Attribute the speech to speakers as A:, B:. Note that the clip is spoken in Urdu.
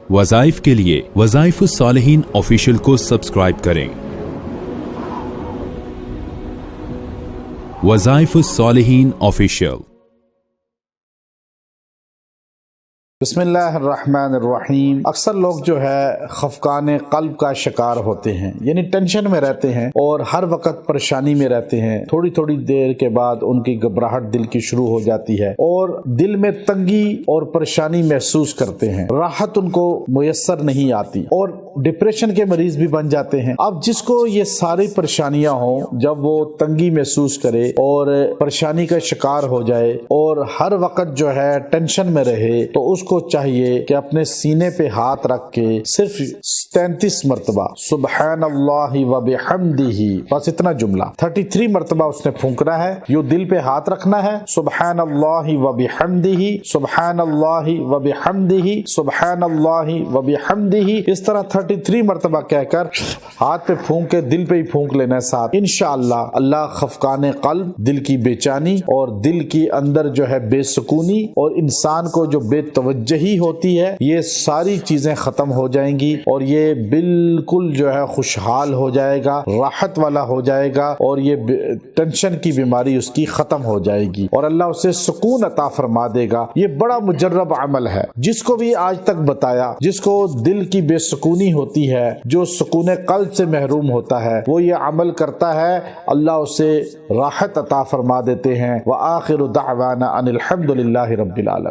A: وظائف کے لیے وظائف الصالحین آفیشیل کو سبسکرائب کریں۔ وظائف الصالحین آفیشیل۔
B: بسم اللہ الرحمن الرحیم۔ اکثر لوگ جو ہے خفقان قلب کا شکار ہوتے ہیں، یعنی ٹینشن میں رہتے ہیں اور ہر وقت پریشانی میں رہتے ہیں۔ تھوڑی تھوڑی دیر کے بعد ان کی گھبراہٹ دل کی شروع ہو جاتی ہے اور دل میں تنگی اور پریشانی محسوس کرتے ہیں، راحت ان کو میسر نہیں آتی اور ڈپریشن کے مریض بھی بن جاتے ہیں۔ اب جس کو یہ ساری پریشانیاں ہوں، جب وہ تنگی محسوس کرے اور پریشانی کا شکار ہو جائے اور ہر وقت جو ہے ٹینشن میں رہے، تو اس کو چاہیے کہ اپنے سینے پہ ہاتھ رکھ کے صرف 33 مرتبہ سبحان اللہ و بحمدہ، بس اتنا جملہ 33 مرتبہ اس نے پھونکنا ہے، یوں دل پہ ہاتھ رکھنا ہے، سبحان اللہ و بحمدہ، سبحان اللہ و بحمدہ، سبحان اللہ و بحمدہ، اس طرح 33 مرتبہ کہہ کر ہاتھ پہ پھونک کے دل پہ ہی پھونک لینا ہے ساتھ۔ انشاءاللہ اللہ خفقان قلب، دل کی بے چینی اور دل کی اندر جو ہے بے سکونی اور انسان کو جو بے توجہی ہوتی ہے، یہ ساری چیزیں ختم ہو جائیں گی اور یہ بالکل جو ہے خوشحال ہو جائے گا، راحت والا ہو جائے گا اور یہ ٹینشن کی بیماری اس کی ختم ہو جائے گی اور اللہ اسے سکون عطا فرما دے گا۔ یہ بڑا مجرب عمل ہے، جس کو بھی آج تک بتایا، جس کو دل کی بے سکونی ہوتی ہے، جو سکون قلب سے محروم ہوتا ہے، وہ یہ عمل کرتا ہے، اللہ اسے راحت عطا فرما دیتے ہیں۔ وآخر دعوانا ان الحمد للہ رب العالمین۔